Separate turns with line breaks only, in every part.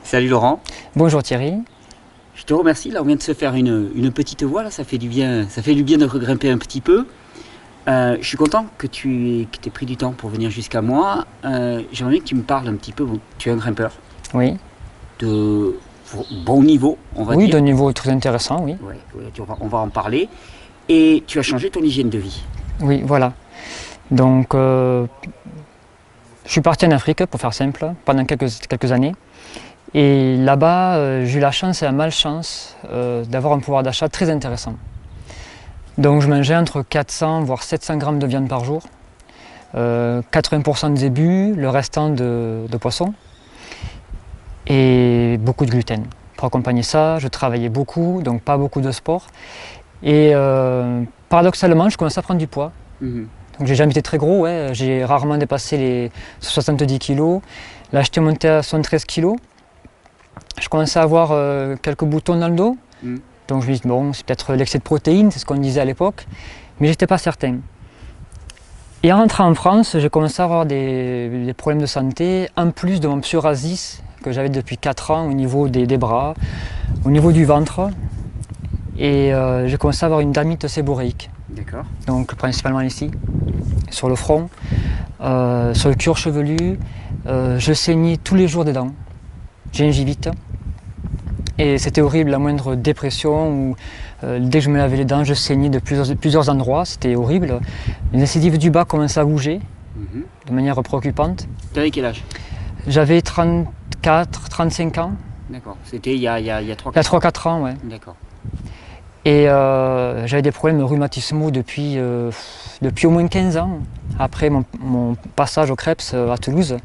Salut Laurent,
Bonjour Thierry.
je te remercie. Là, on vient de se faire une petite voix, là, ça fait du bien de regrimper un petit peu. Je suis content que tu aies pris du temps pour venir jusqu'à moi. J'aimerais bien que tu me parles un petit peu. Bon, tu es un grimpeur
Oui,
de bon niveau, on va
oui,
dire.
de niveau très intéressant, oui.
Ouais, on va en parler. Et tu as changé ton hygiène de vie.
Oui, voilà. Donc, je suis parti en Afrique, pour faire simple, pendant quelques années. Et là-bas, j'ai eu la chance et la malchance d'avoir un pouvoir d'achat très intéressant. Donc, je mangeais entre 400 voire 700 grammes de viande par jour, 80% de zébus, le restant de poisson, et beaucoup de gluten. Pour accompagner ça, je travaillais beaucoup, donc pas beaucoup de sport. Et paradoxalement, je commençais à prendre du poids.
Mhm.
Donc j'ai jamais été très gros, ouais. J'ai rarement dépassé les 70 kg. Là, j'étais monté à 73 kg. Je commençais à avoir quelques boutons dans le dos.
Mhm.
Donc je me dis, bon, c'est peut-être l'excès de protéines, c'est ce qu'on disait à l'époque. Mais j'étais pas certain. Et en rentrant en France, j'ai commencé à avoir des problèmes de santé, en plus de mon psoriasis que j'avais depuis 4 ans au niveau des bras, au niveau du ventre. Et j'ai commencé à avoir une dermite séborréique.
D'accord.
Donc principalement ici, sur le front, sur le cuir chevelu. Je saignais tous les jours des dents, gingivite. Et c'était horrible, la moindre dépression, ou dès que je me lavais les dents, je saignais de plusieurs endroits, c'était horrible. Les incisives du bas commençaient à bouger
Mhm.
de manière préoccupante.
Tu avais quel âge?
J'avais 34, 35 ans,
D'accord. C'était il y a 3
il y a 3-4 ans, ouais.
D'accord.
Et j'avais des problèmes rhumatismaux depuis au moins 15 ans, après mon passage au Krebs à Toulouse.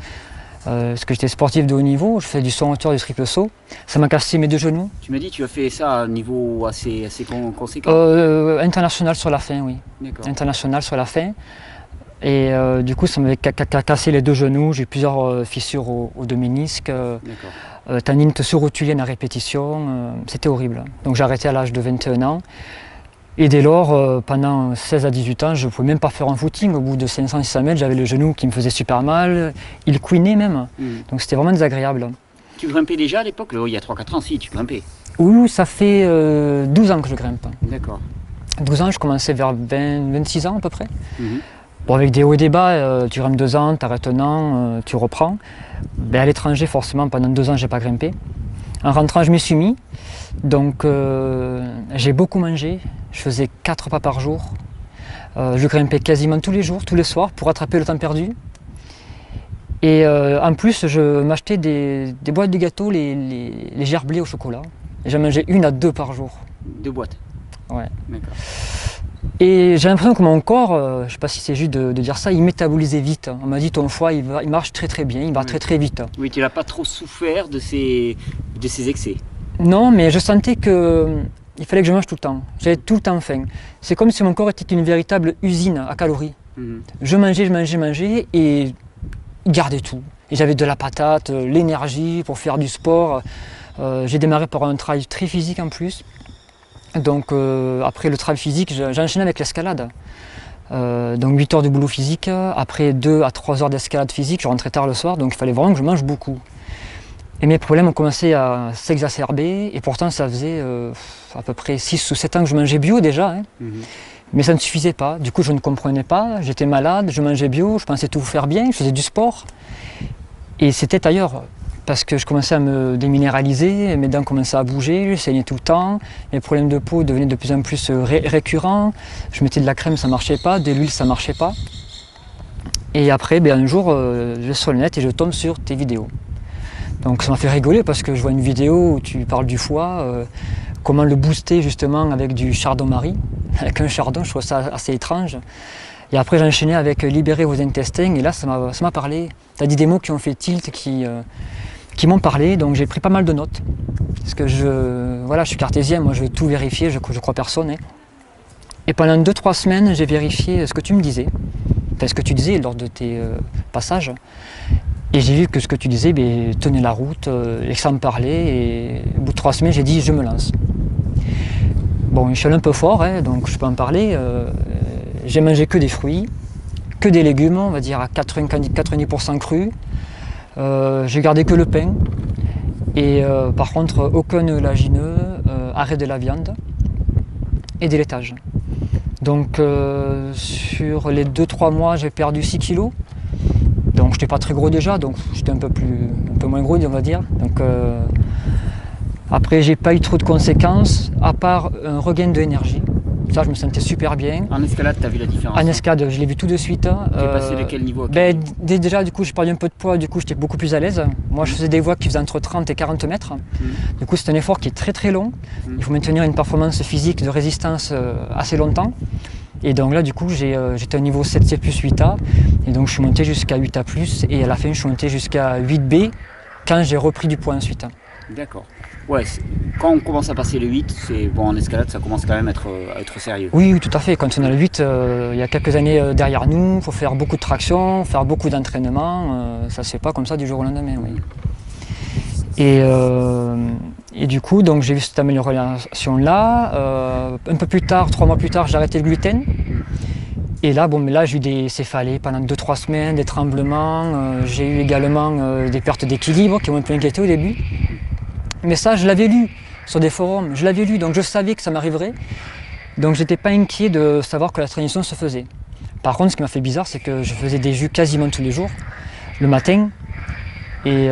Parce que j'étais sportif de haut niveau, je fais du saut en hauteur, du triple saut. Ça m'a cassé mes 2 genoux.
Tu m'as dit que tu as fait ça à un niveau assez conséquent.
International sur la fin, oui.
D'accord.
International sur la fin. Et du coup, ça m'avait cassé les 2 genoux. J'ai eu plusieurs fissures aux 2 ménisques.
D'accord.
Tendinite sous-rotulienne à répétition. C'était horrible. Donc j'ai arrêté à l'âge de 21 ans. Et dès lors, pendant 16 à 18 ans, je ne pouvais même pas faire un footing. Au bout de 500-600 mètres, j'avais le genou qui me faisait super mal. Il couinait même.
Mhm.
Donc c'était vraiment désagréable.
Tu grimpais déjà à l'époque? Il y a 3-4 ans, si, tu grimpais.
Oui, ça fait 12 ans que je grimpe.
D'accord.
12 ans, je commençais vers 26 ans à peu près.
Mhm.
Bon, avec des hauts et des bas, tu grimpes 2 ans, tu arrêtes un an, tu reprends. Ben, à l'étranger, forcément, pendant 2 ans, je n'ai pas grimpé. En rentrant, je m'y suis mis. Donc, j'ai beaucoup mangé. Je faisais 4 repas par jour. Je grimpais quasiment tous les jours, tous les soirs, pour rattraper le temps perdu. Et en plus, je m'achetais des boîtes de gâteaux, les gerblés au chocolat. Et j'en mangeais 1 à 2 par jour.
2 boîtes.
Ouais.
D'accord.
Et j'ai l'impression que mon corps, je ne sais pas si c'est juste de dire ça, il métabolisait vite. On m'a dit ton foie, il marche très très bien, il va
Oui.
très très vite.
Oui, tu n'as pas trop souffert de ces excès.
Non, mais je sentais qu'il fallait que je mange tout le temps. J'avais tout le temps faim. C'est comme si mon corps était une véritable usine à calories.
Mhm.
Je mangeais et il gardait tout. Et j'avais de la patate, l'énergie pour faire du sport. J'ai démarré par un travail très physique en plus. Donc après le travail physique, j'ai enchaîné avec l'escalade. Donc 8 heures de boulot physique, après 2 à 3 heures d'escalade physique, je rentrais tard le soir, donc il fallait vraiment que je mange beaucoup. Et mes problèmes ont commencé à s'exacerber, et pourtant ça faisait à peu près 6 ou 7 ans que je mangeais bio déjà, hein.
Mhm.
Mais ça ne suffisait pas. Du coup je ne comprenais pas, j'étais malade, je mangeais bio, je pensais tout faire bien, je faisais du sport. Et c'était ailleurs. Parce que je commençais à me déminéraliser, mes dents commençaient à bouger, je saignais tout le temps, mes problèmes de peau devenaient de plus en plus récurrents, je mettais de la crème, ça ne marchait pas, de l'huile, ça ne marchait pas. Et après, un jour, je vais sur le net et je tombe sur tes vidéos. Donc ça m'a fait rigoler parce que je vois une vidéo où tu parles du foie, comment le booster justement avec du chardon-marie, avec un chardon, je trouve ça assez étrange. Et après j'ai enchaîné avec libérer vos intestins et là ça m'a parlé. Tu as dit des mots qui ont fait tilt, qui m'ont parlé, donc j'ai pris pas mal de notes. Parce que je suis cartésien, moi je veux tout vérifier, je crois personne. Hein. Et pendant 2-3 semaines, j'ai vérifié ce que tu me disais, enfin, ce que tu disais lors de tes passages. Et j'ai vu que ce que tu disais tenait la route, et que ça me parlait. Et au bout de 3 semaines, j'ai dit je me lance. Bon, je suis allé un peu fort, hein, donc je peux en parler. J'ai mangé que des fruits, que des légumes, on va dire à 90% crus. J'ai gardé que le pain. Et par contre, aucun oléagineux, arrêt de la viande et des laitages. Donc sur les 2-3 mois, j'ai perdu 6 kilos. Donc je n'étais pas très gros déjà, donc j'étais un peu moins gros, on va dire. Donc, après, j'ai pas eu trop de conséquences, à part un regain d'énergie. Ça, je me sentais super bien.
En escalade, tu as vu la différence?
En escalade, je l'ai vu tout de suite.
Tu es passé de quel niveau à quel niveau?
Déjà, du coup, j'ai perdu un peu de poids, du coup, j'étais beaucoup plus à l'aise. Moi, je faisais des voies qui faisaient entre 30 et 40 mètres. Du coup, c'est un effort qui est très très long. Il faut maintenir une performance physique de résistance assez longtemps. Et donc là, du coup, j'étais au niveau 7C plus 8A. Et donc, je suis monté jusqu'à 8A plus. Et à la fin, je suis monté jusqu'à 8B quand j'ai repris du poids ensuite.
D'accord. Ouais, quand on commence à passer le 8, c'est bon, en escalade, ça commence quand même à être sérieux.
Oui, tout à fait. Quand on a le 8, il y a quelques années derrière nous, il faut faire beaucoup de traction, faire beaucoup d'entraînement. Ça ne se fait pas comme ça du jour au lendemain. Oui. Et du coup, donc, j'ai vu cette amélioration-là. Un peu plus tard, 3 mois plus tard, j'ai arrêté le gluten. Et là, là j'ai eu des céphalées pendant 2-3 semaines, des tremblements. J'ai eu également des pertes d'équilibre qui m'ont un peu inquiété au début. Mais ça, je l'avais lu sur des forums, je l'avais lu, donc je savais que ça m'arriverait. Donc j'étais pas inquiet de savoir que la transition se faisait. Par contre, ce qui m'a fait bizarre, c'est que je faisais des jus quasiment tous les jours, le matin, et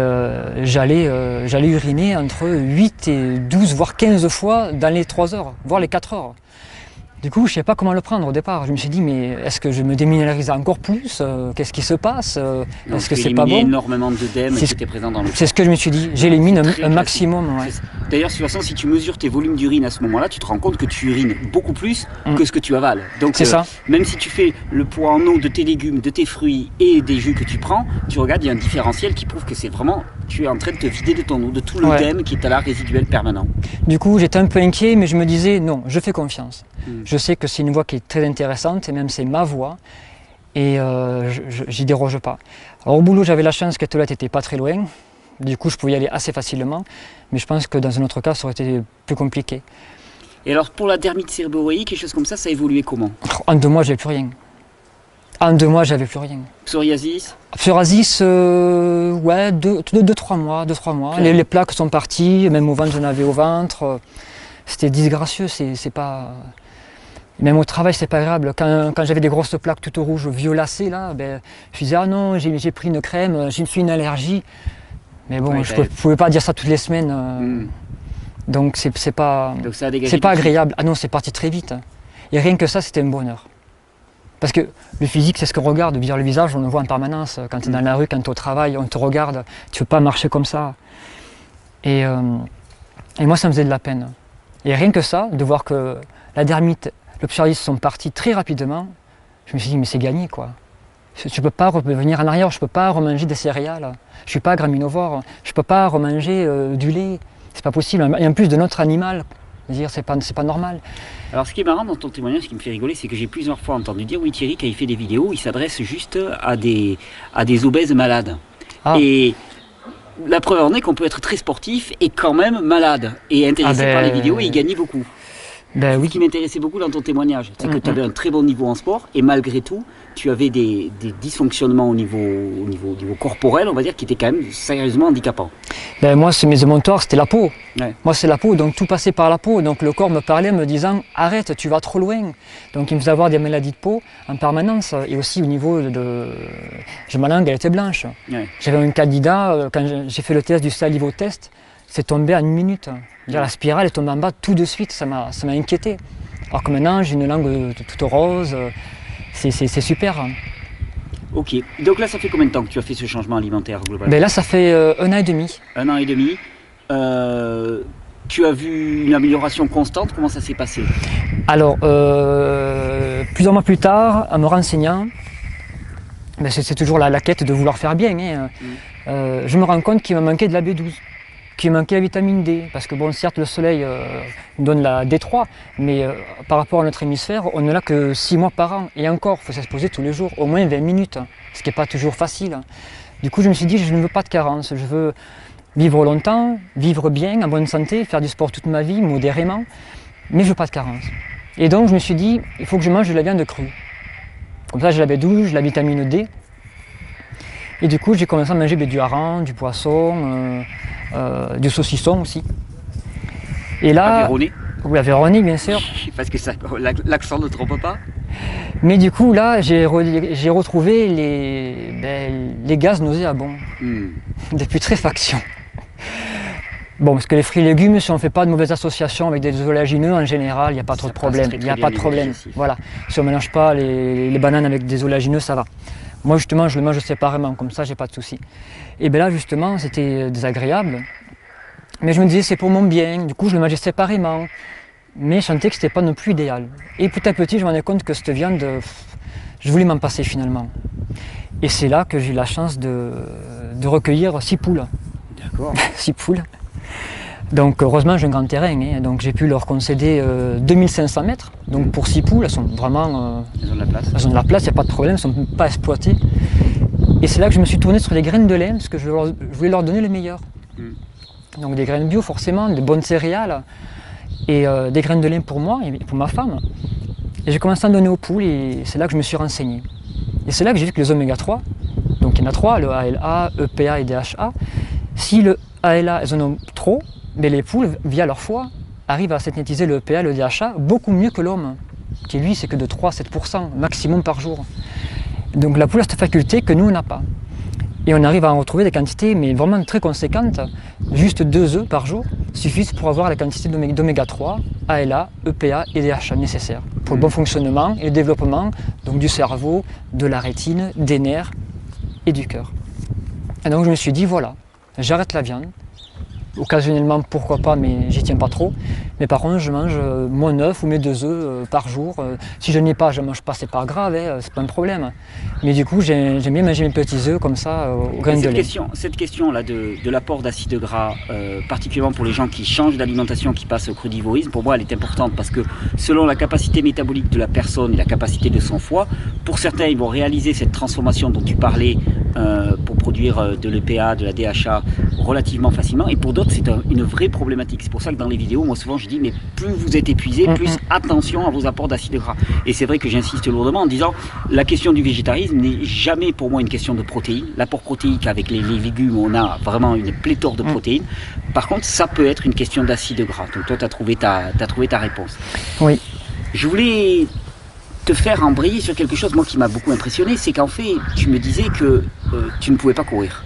j'allais uriner entre 8 et 12, voire 15 fois dans les 3 heures, voire les 4 heures. Du coup, je ne savais pas comment le prendre au départ. Je me suis dit, mais est-ce que je me déminéralise encore plus? Qu'est-ce qui se passe? Est-ce que c'est pas bon?
Énormément d'œdème qui étaient présents dans le corps.
C'est ce que je me suis dit. J'élimine un maximum. Ouais.
D'ailleurs, de toute façon, si tu mesures tes volumes d'urine à ce moment-là, tu te rends compte que tu urines beaucoup plus que ce que tu avales. Donc, ça. Même si tu fais le poids en eau de tes légumes, de tes fruits et des jus que tu prends, tu regardes, il y a un différentiel qui prouve que c'est vraiment, tu es en train de te vider de ton eau, de tout l'œdème qui est à la résiduel permanent. Du coup, j'étais un peu inquiet, mais je me disais, non, je fais confiance.
Je sais que c'est une voie qui est très intéressante, et même c'est ma voie, et j'y déroge pas. Alors au boulot, j'avais la chance que Tolède n'était pas très loin, du coup je pouvais y aller assez facilement, mais je pense que dans un autre cas, ça aurait été plus compliqué. Et alors pour la dermite séborrhéique, quelque chose comme ça, ça a évolué comment? En 2 mois, j'avais plus rien. En 2 mois, j'avais plus rien. Psoriasis? Psoriasis, ouais, 2-3 mois. Okay. Les plaques sont parties, même au ventre, j'en avais au ventre. C'était disgracieux, c'est pas... Même au travail, c'est pas agréable. Quand j'avais des grosses plaques toutes rouges, violacées, là, je disais, ah non, j'ai pris une crème, j'ai fait une allergie. Mais bon, je ne pouvais pas dire ça toutes les semaines. Donc c'est pas agréable. Ah non, c'est parti très vite. Et rien que ça, c'était un bonheur. Parce que le physique, c'est ce qu'on regarde. Le visage, on le voit en permanence. Quand tu es dans la rue, quand tu es au travail, on te regarde. Tu ne peux pas marcher comme ça. Et moi, ça me faisait de la peine. Et rien que ça, de voir que la dermite, le psoriasis sont partis très rapidement, je me suis dit, mais c'est gagné, quoi. Je ne peux pas revenir en arrière, je ne peux pas remanger des céréales. Je ne suis pas graminovore, je ne peux pas remanger du lait. C'est pas possible. Et en plus de notre animal, c'est pas normal. Alors ce qui est marrant dans ton témoignage, ce qui me fait rigoler, c'est que j'ai plusieurs fois entendu dire, oui Thierry, quand il fait des vidéos, il s'adresse juste à des obèses malades. Ah. Et la preuve en est qu'on peut être très sportif et quand même malade et intéressé par les vidéos et y gagner beaucoup. Ce qui m'intéressait beaucoup dans ton témoignage, c'est que tu avais un très bon niveau en sport et malgré tout, tu avais des dysfonctionnements au niveau corporel, on va dire, qui étaient quand même sérieusement handicapants. Moi, mes émonctoires, c'était la peau. Ouais. Moi, c'est la peau, donc tout passait par la peau. Donc le corps me parlait me disant, arrête, tu vas trop loin. Donc il me faisait avoir des maladies de peau en permanence. Et aussi au niveau de... Ma langue, elle était blanche. Ouais. J'avais un candidat, quand j'ai fait le test du salivotest, c'est tombé en 1 minute. La spirale est tombée en bas tout de suite, ça m'a inquiété. Alors que maintenant, j'ai une langue toute rose, c'est super. Ok, donc là, ça fait combien de temps que tu as fait ce changement alimentaire globalement? Là, ça fait 1 an et demi. 1 an et demi. Tu as vu une amélioration constante, comment ça s'est passé? Alors, plusieurs mois plus tard, en me renseignant, c'est toujours la quête de vouloir faire bien, hein, je me rends compte qu'il me manquait de la B12. Qui manquait la vitamine D, parce que bon, certes le soleil nous donne la D3, mais par rapport à notre hémisphère, on ne l'a que 6 mois par an, et encore, il faut s'exposer tous les jours, au moins 20 minutes, ce qui n'est pas toujours facile. Du coup, je me suis dit, je ne veux pas de carence, je veux vivre longtemps, vivre bien, en bonne santé, faire du sport toute ma vie, modérément, mais je ne veux pas de carence. Et donc, je me suis dit, il faut que je mange de la viande crue. Comme ça, j'ai la B12, j'ai la vitamine D. Et du coup, j'ai commencé à manger du hareng, du poisson, du saucisson aussi. Et là,
Aveyronais?
oui, à Véronique, bien sûr.
Parce que l'accent ne trompe pas.
Mais du coup, là, j'ai retrouvé les gaz nauséabonds, des putréfactions. Bon, parce que les fruits et légumes, si on ne fait pas de mauvaises associations avec des oléagineux, en général, il n'y a pas trop de problème. Il n'y a pas de problème. Voilà. Si on ne mélange pas les bananes avec des oléagineux, ça va. Moi, justement, je le mange séparément, comme ça, j'ai pas de souci. Et bien là, justement, c'était désagréable. Mais je me disais, c'est pour mon bien. Du coup, je le mangeais séparément. Mais je sentais que ce n'était pas non plus idéal. Et petit à petit, je me rendais compte que cette viande, je voulais m'en passer finalement. Et c'est là que j'ai eu la chance de recueillir 6 poules.
D'accord.
6 poules. Donc heureusement, j'ai un grand terrain. Hein. Donc j'ai pu leur concéder 2500 mètres. Donc pour 6 poules, elles sont vraiment...
Elles ont de la place.
Elles ont de la place, il n'y a pas de problème, elles ne sont pas exploitées. Et c'est là que je me suis tourné sur les graines de lin, parce que je voulais leur donner le meilleur. Donc des graines bio forcément, des bonnes céréales. Et des graines de lin pour moi et pour ma femme. Et j'ai commencé à en donner aux poules et c'est là que je me suis renseigné. Et c'est là que j'ai vu que les oméga 3, donc il y en a 3, le ALA, EPA et DHA, si le ALA, elles en ont trop, mais les poules, via leur foie, arrivent à synthétiser le EPA, le DHA, beaucoup mieux que l'homme, qui lui, c'est que de 3 à 7% maximum par jour. Donc la poule a cette faculté que nous, on n'a pas. Et on arrive à en retrouver des quantités, mais vraiment très conséquentes. Juste 2 œufs par jour suffisent pour avoir la quantité d'oméga 3, ALA, EPA et DHA nécessaires pour le bon fonctionnement et le développement donc du cerveau, de la rétine, des nerfs et du cœur. Et donc je me suis dit, voilà, j'arrête la viande. Occasionnellement, pourquoi pas, mais j'y tiens pas trop. Mais par contre, je mange mon œuf ou mes 2 œufs par jour. Si je n'ai pas, je ne mange pas, c'est pas grave, hein, c'est pas un problème. Mais du coup, j'aime bien manger mes petits œufs comme ça, au grain de lait.
Cette question-là de l'apport d'acides gras, particulièrement pour les gens qui changent d'alimentation, qui passent au crudivorisme, pour moi, elle est importante parce que selon la capacité métabolique de la personne et la capacité de son foie, pour certains, ils vont réaliser cette transformation dont tu parlais pour produire de l'EPA, de la DHA relativement facilement, et pour d'autres, c'est une vraie problématique. C'est pour ça que dans les vidéos, moi souvent je dis, mais plus vous êtes épuisé, plus attention à vos apports d'acides gras. Et c'est vrai que j'insiste lourdement en disant, la question du végétarisme n'est jamais pour moi une question de protéines. L'apport protéique avec les légumes, on a vraiment une pléthore de protéines. Par contre, ça peut être une question d'acides gras. Donc toi, tu as trouvé ta réponse.
Oui.
Je voulais te faire embrayer sur quelque chose, moi, qui m'a beaucoup impressionné, c'est qu'en fait, tu me disais que tu ne pouvais pas courir.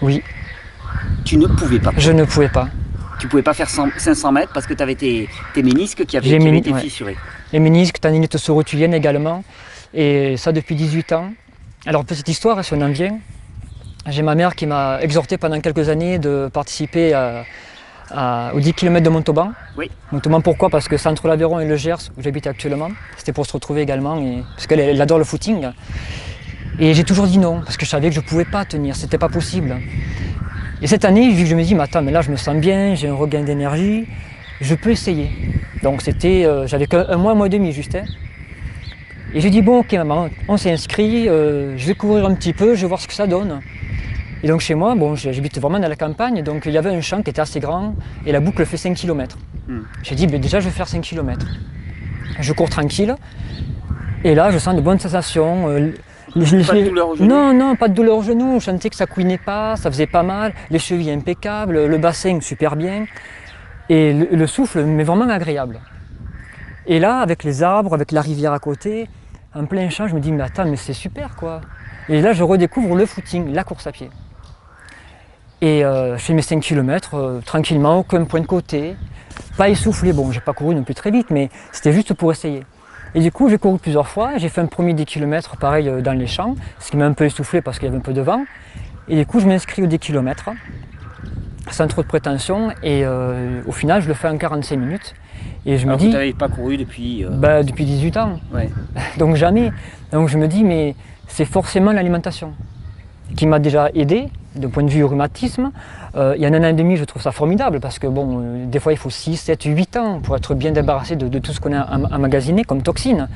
Oui.
Tu ne pouvais pas courir.
Je ne pouvais pas.
Tu ne pouvais pas faire 500 mètres parce que tu avais tes ménisques qui avaient été fissurés.
Les ménisques, tendinite sorotulienne également. Et ça depuis 18 ans. Alors, petite histoire, si on en vient. J'ai ma mère qui m'a exhorté pendant quelques années de participer aux 10 km de Montauban.
Oui.
Montauban, pourquoi? Parce que c'est entre l'Aveyron et le Gers, où j'habite actuellement. C'était pour se retrouver également, parce qu'elle adore le footing. Et j'ai toujours dit non, parce que je savais que je ne pouvais pas tenir, c'était pas possible. Et cette année, vu que je me dis, mais attends, mais là je me sens bien, j'ai un regain d'énergie, je peux essayer. Donc c'était, j'avais qu'un mois et demi juste. Hein. Et j'ai dit, bon ok maman, on s'est inscrit, je vais courir un petit peu, je vais voir ce que ça donne. Et donc chez moi, bon, j'habite vraiment dans la campagne, donc il y avait un champ qui était assez grand et la boucle fait 5 km. J'ai dit, ben, déjà je vais faire 5 km. Je cours tranquille et là je sens de bonnes sensations.
Pas de douleur au genou?
Non, pas de douleur au genou. Je sentais que ça couinait pas, ça faisait pas mal. Les chevilles impeccables, le bassin super bien. Et le souffle, mais vraiment agréable. Et là, avec les arbres, avec la rivière à côté, en plein champ, je me dis, mais attends, mais c'est super quoi. Et là, je redécouvre le footing, la course à pied. Et je fais mes 5 km tranquillement, aucun point de côté. Pas essoufflé, bon, j'ai pas couru non plus très vite, mais c'était juste pour essayer. Et du coup, j'ai couru plusieurs fois, j'ai fait un premier 10 km pareil dans les champs, ce qui m'a un peu essoufflé parce qu'il y avait un peu de vent. Et du coup, je m'inscris aux 10 km, sans trop de prétention, et au final, je le fais en 45 minutes. Et je me dis...
Tu n'avais pas couru depuis...
depuis 18 ans,
ouais.
Donc jamais. Donc je me dis, mais c'est forcément l'alimentation qui m'a déjà aidé, d'un point de vue rhumatisme. Il y a un an et demi, je trouve ça formidable parce que bon, des fois il faut 6, 7, 8 ans pour être bien débarrassé de tout ce qu'on a emmagasiné comme toxines.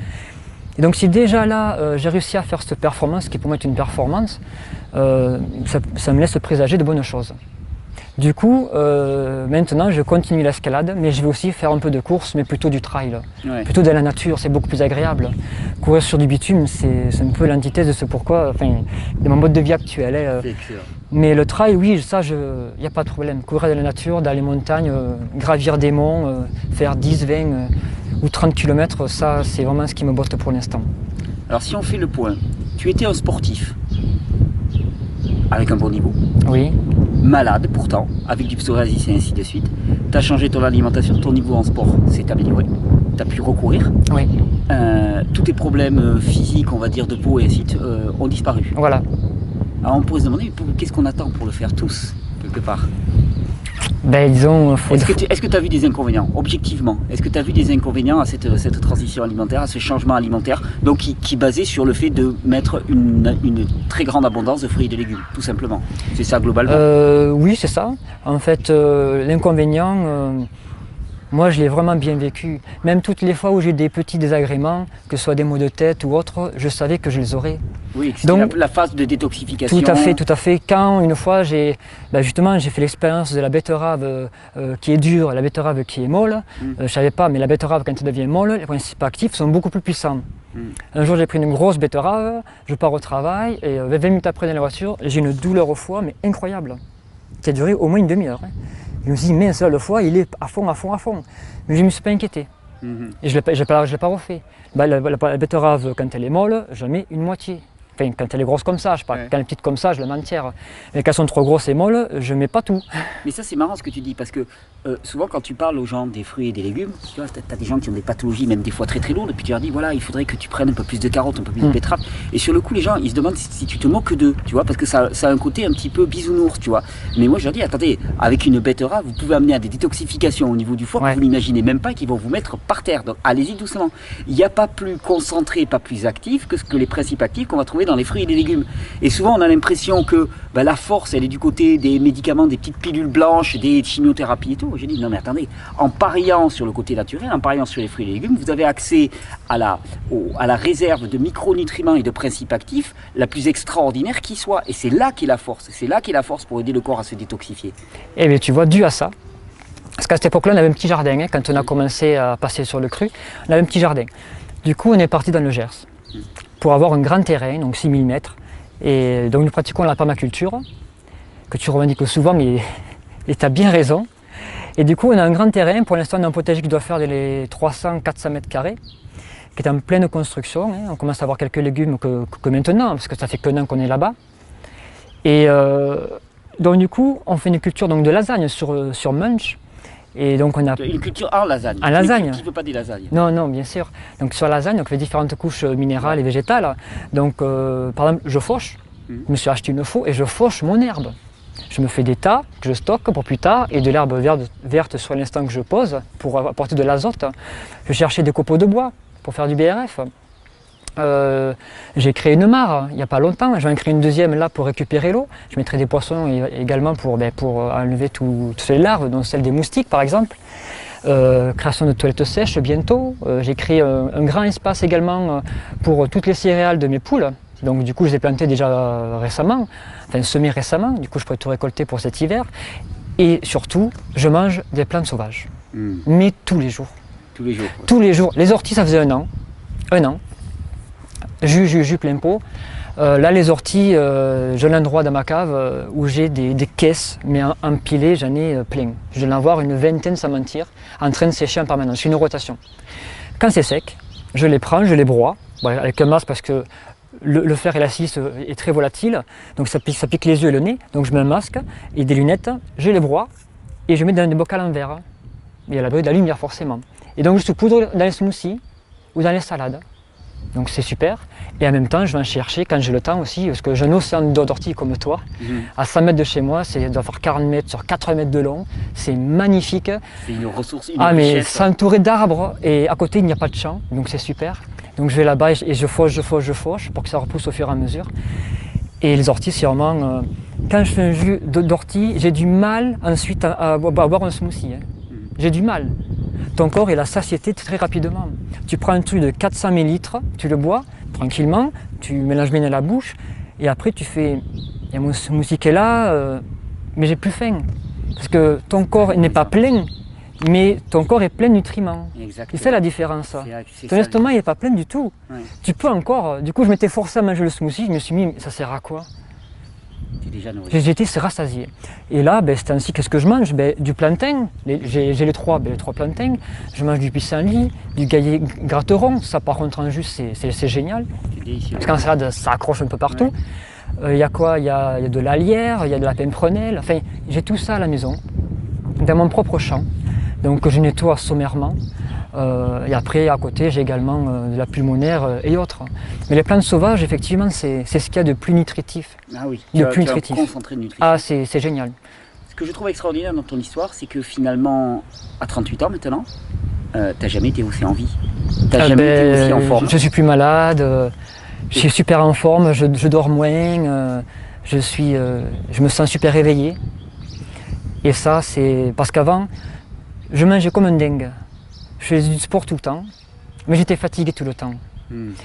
Et donc si déjà là, j'ai réussi à faire cette performance, qui pour moi est une performance, ça me laisse présager de bonnes choses. Du coup, maintenant je continue l'escalade, mais je vais aussi faire un peu de course, mais plutôt du trail, plutôt de la nature, c'est beaucoup plus agréable. courir sur du bitume, c'est un peu l'antithèse de ce pourquoi, enfin, de mon mode de vie actuel. Hein.
C'est excellent.
Mais le trail, oui, ça, il n'y a pas de problème. Courir dans la nature, dans les montagnes, gravir des monts, faire 10, 20 ou 30 km, ça, c'est vraiment ce qui me botte pour l'instant.
Alors si on fait le point, tu étais un sportif, avec un bon niveau.
Oui.
Malade pourtant, avec du psoriasis et ainsi de suite. Tu as changé ton alimentation, ton niveau en sport s'est amélioré. Tu as pu recourir.
Oui.
Tous tes problèmes physiques, on va dire, de peau et ainsi de suite, ont disparu.
Voilà.
Alors on pourrait se demander, qu'est-ce qu'on attend pour le faire tous, quelque part?
Ben disons,
Est-ce que tu as vu des inconvénients, objectivement? Est-ce que tu as vu des inconvénients à cette transition alimentaire, à ce changement alimentaire, donc qui basait sur le fait de mettre une très grande abondance de fruits et de légumes, tout simplement? C'est ça globalement?
Oui, c'est ça. En fait, l'inconvénient, moi je l'ai vraiment bien vécu. Même toutes les fois où j'ai des petits désagréments, que ce soit des maux de tête ou autres, je savais que je les aurais.
Oui, c'était la phase de détoxification.
Tout à fait, tout à fait. Quand une fois justement j'ai fait l'expérience de la betterave qui est dure, la betterave qui est molle. Je ne savais pas, mais la betterave quand elle devient molle, les principes actifs sont beaucoup plus puissants. Un jour j'ai pris une grosse betterave, je pars au travail et 20 minutes après dans la voiture, j'ai une douleur au foie mais incroyable, qui a duré au moins une demi-heure. Je me suis dit, mais ça, le foie, il est à fond, à fond, à fond. Mais je ne me suis pas inquiété. Et je ne l'ai pas refait. La betterave, quand elle est molle, je mets une moitié. Enfin, quand elle est grosse comme ça, je parle. Quand elle est petite comme ça, je la mets entière. Mais quand elles sont trop grosses et molles, je ne mets pas tout.
Mais ça, c'est marrant ce que tu dis, parce que souvent, quand tu parles aux gens des fruits et des légumes, tu as des gens qui ont des pathologies, même des fois très très lourdes, et puis tu leur dis, voilà, il faudrait que tu prennes un peu plus de carottes, un peu plus de betteraves. Et sur le coup, les gens, ils se demandent si tu te moques d'eux, tu vois, parce que ça a un côté un petit peu bisounours, tu vois. Mais moi, je leur dis, attendez, avec une betterave, vous pouvez amener à des détoxifications au niveau du foie que vous n'imaginez même pas, qui vont vous mettre par terre. Donc, allez-y doucement. Il n'y a pas plus concentré, pas plus actif que les principes actifs qu'on va trouver dans les fruits et les légumes. Et souvent, on a l'impression que la force, elle est du côté des médicaments, des petites pilules blanches, des chimiothérapies et tout. J'ai dit, non mais attendez, en pariant sur le côté naturel, en pariant sur les fruits et les légumes, vous avez accès à la réserve de micronutriments et de principes actifs la plus extraordinaire qui soit. Et c'est là qu'est la force. C'est là qu'est la force pour aider le corps à se détoxifier.
Eh bien, tu vois, dû à ça, parce qu'à cette époque-là, on avait un petit jardin. Quand on a commencé à passer sur le cru, on avait un petit jardin. Du coup, on est parti dans le Gers pour avoir un grand terrain, donc 6000 mètres. Et donc nous pratiquons la permaculture, que tu revendiques souvent, et tu as bien raison. Et du coup, on a un grand terrain. Pour l'instant, on a un potager qui doit faire les 300-400 mètres carrés, qui est en pleine construction. On commence à avoir quelques légumes que maintenant, parce que ça fait qu'un an qu'on est là-bas. Et donc du coup, on fait une culture donc, de lasagne sur Munch. Et donc on a
une culture en lasagne.
En lasagne.
Qui ne veut pas des lasagnes.
Non, non, bien sûr. Donc sur la lasagne, donc les différentes couches minérales et végétales. Donc par exemple, je fauche. Je me suis acheté une faux et je fauche mon herbe. Je me fais des tas que je stocke pour plus tard et de l'herbe verte sur l'instant que je pose pour apporter de l'azote. Je cherchais des copeaux de bois pour faire du BRF. J'ai créé une mare il n'y a pas longtemps, je vais en créer une deuxième là pour récupérer l'eau. Je mettrai des poissons également pour enlever toutes les larves, dont celles des moustiques par exemple. Création de toilettes sèches bientôt. J'ai créé un grand espace également pour toutes les céréales de mes poules. Donc du coup je les ai plantées déjà récemment, enfin semées récemment, du coup je pourrais tout récolter pour cet hiver. Et surtout, je mange des plantes sauvages, mais tous les jours.
Tous les jours. Ouais.
Tous les jours. Les orties ça faisait un an. Jus plein pot. Là, les orties, j'ai un endroit dans ma cave où j'ai des caisses, mais empilées, j'en ai plein. Je dois en avoir une vingtaine sans mentir, en train de sécher en permanence. C'est une rotation. Quand c'est sec, je les prends, je les broie, avec un masque parce que le fer et la silice est très volatile, donc ça pique les yeux et le nez. Donc je mets un masque et des lunettes, je les broie et je mets dans des bocals en verre. Il y a l'abri de la lumière forcément. Et donc je saupoudre dans les smoothies ou dans les salades. Donc c'est super. Et en même temps, je vais en chercher quand j'ai le temps aussi, parce que j'ai un océan d'orties comme toi. À 100 mètres de chez moi, ça doit faire 40 mètres sur 4 mètres de long. C'est magnifique.
C'est une ressource,
mais c'est entouré d'arbres et à côté, il n'y a pas de champ, donc c'est super. Donc je vais là-bas et je fauche pour que ça repousse au fur et à mesure. Et les orties, c'est vraiment... quand je fais un jus d'ortie, j'ai du mal ensuite à boire un smoothie. J'ai du mal. Ton corps, il a satiété très rapidement. Tu prends un truc de 400 ml, tu le bois tranquillement, tu mélanges bien dans la bouche, et après tu fais, il y a mon smoothie qui est là, mais j'ai plus faim. Parce que ton corps n'est pas plein, mais ton corps est plein de nutriments.
Exactement.
C'est ça la différence.
C'est
Ton
ça.
estomac n'est pas plein du tout.
Ouais.
Tu peux encore, du coup je m'étais forcé à manger le smoothie, je me suis mis, ça sert à quoi?
T'es déjà nourri.
J'étais rassasié. Et là, c'est ainsi, qu'est-ce que je mange? Du plantain, j'ai les trois plantains. Je mange du pissenlit, du gaillet gratteron. Ça, par contre, en jus, c'est génial.
C'est délicieux.
Parce qu'en salade, ça accroche un peu partout. Il y a quoi? Il y a de la lierre, il y a de la pimprenelle. Enfin, j'ai tout ça à la maison, dans mon propre champ. Donc, je nettoie sommairement. Et après, à côté, j'ai également de la pulmonaire et autres. Mais les plantes sauvages, effectivement, c'est ce qu'il y a de plus nutritif.
Ah oui,
De
tu
plus
as un
nutritif.
concentré de nutrition.
Ah, c'est génial.
Ce que je trouve extraordinaire dans ton histoire, c'est que finalement, à 38 ans maintenant, t'as jamais été aussi en vie. T'as jamais été aussi en forme.
Je suis plus malade, je suis super en forme, je dors moins, je me sens super réveillé. Et ça, c'est parce qu'avant, je mangeais comme un dingue. Je faisais du sport tout le temps, mais j'étais fatigué tout le temps.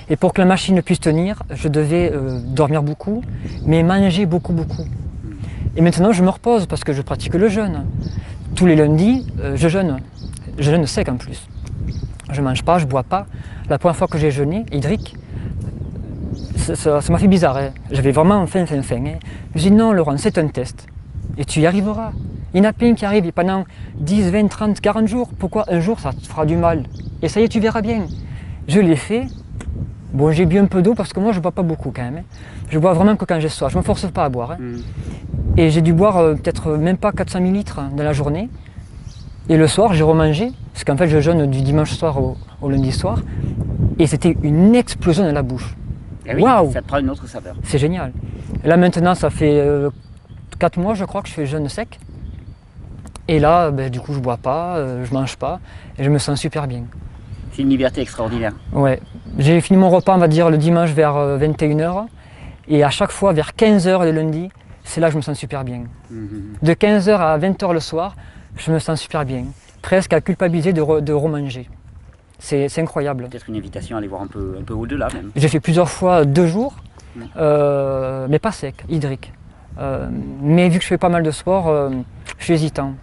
Et pour que la machine puisse tenir, je devais dormir beaucoup, mais manger beaucoup. Et maintenant, je me repose parce que je pratique le jeûne. Tous les lundis, je jeûne. Je jeûne sec en plus. Je mange pas, je bois pas. La première fois que j'ai jeûné, Hydric, ça m'a fait bizarre. Hein. J'avais vraiment faim. Hein. Je me suis dit non, Laurent, c'est un test. Et tu y arriveras. Il y en a plein qui arrivent pendant 10, 20, 30, 40 jours. Pourquoi un jour ça te fera du mal? Et ça y est, tu verras bien. Je l'ai fait. Bon, j'ai bu un peu d'eau parce que moi je bois pas beaucoup quand même. Hein. Je bois vraiment que quand j'ai soif. Je me force pas à boire. Hein. Et j'ai dû boire peut-être même pas 400 ml dans la journée. Et le soir, j'ai remangé. Parce qu'en fait, je jeûne du dimanche soir au lundi soir. Et c'était une explosion dans la bouche.
Eh oui,
Waouh!
Ça te prend une autre saveur.
C'est génial. Et là maintenant, ça fait 4 mois, je crois, que je fais jeûne sec. Et là, du coup, je bois pas, je mange pas, et je me sens super bien.
C'est une liberté extraordinaire.
Ouais. J'ai fini mon repas, on va dire, le dimanche vers 21h. Et à chaque fois, vers 15h le lundi, c'est là que je me sens super bien. De 15h à 20h le soir, je me sens super bien. Presque à culpabiliser de remanger. C'est incroyable.
Peut-être une invitation à aller voir un peu au-delà même.
J'ai fait plusieurs fois 2 jours, mais pas sec, hydrique. Mais vu que je fais pas mal de sport, je suis hésitant.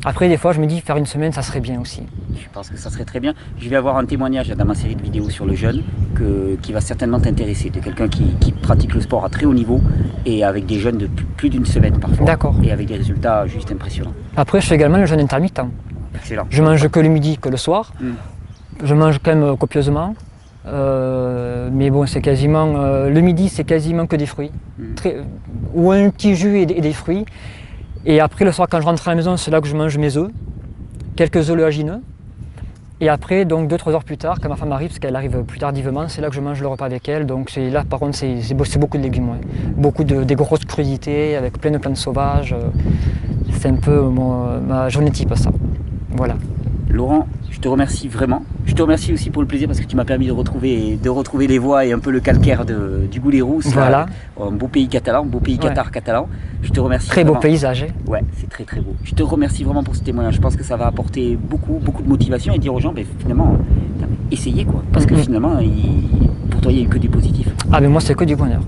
Après, des fois, je me dis faire une semaine, ça serait bien aussi.
Je pense que ça serait très bien. Je vais avoir un témoignage dans ma série de vidéos sur le jeûne qui va certainement t'intéresser, de quelqu'un qui pratique le sport à très haut niveau et avec des jeûnes de plus d'une semaine parfois.
D'accord.
Et avec des résultats juste impressionnants.
Après, je fais également le jeûne intermittent.
Excellent.
Je mange que le midi, que le soir. Je mange quand même copieusement. Mais bon, c'est quasiment le midi, c'est quasiment que des fruits, ou un petit jus et des fruits. Et après, le soir, quand je rentre à la maison, c'est là que je mange mes œufs, quelques oléagineux. Et après, donc 2-3 heures plus tard, quand ma femme arrive, parce qu'elle arrive plus tardivement, c'est là que je mange le repas avec elle. Donc là, par contre, c'est beaucoup de légumes, ouais. Beaucoup des grosses crudités avec plein de plantes sauvages. C'est un peu ma journée type, ça. Voilà.
Laurent, je te remercie vraiment. Je te remercie aussi pour le plaisir parce que tu m'as permis de retrouver les voies et un peu le calcaire du Goulet-Rousse.
Voilà.
Un beau pays catalan, un beau pays cathare catalan. Je te remercie.
Très
vraiment.
beau paysage. Hein.
Ouais, c'est très beau. Je te remercie vraiment pour ce témoignage. Je pense que ça va apporter beaucoup de motivation et dire aux gens, finalement, essayez quoi. Parce que finalement, pour toi, il n'y a eu que du positif.
Ah mais moi, c'est que du bonheur.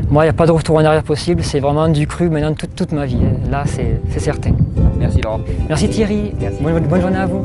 Moi, il n'y a pas de retour en arrière possible. C'est vraiment du cru maintenant toute ma vie. Hein. Là, c'est certain.
Merci Laurent.
Merci Thierry.
Merci.
Bonne journée à vous.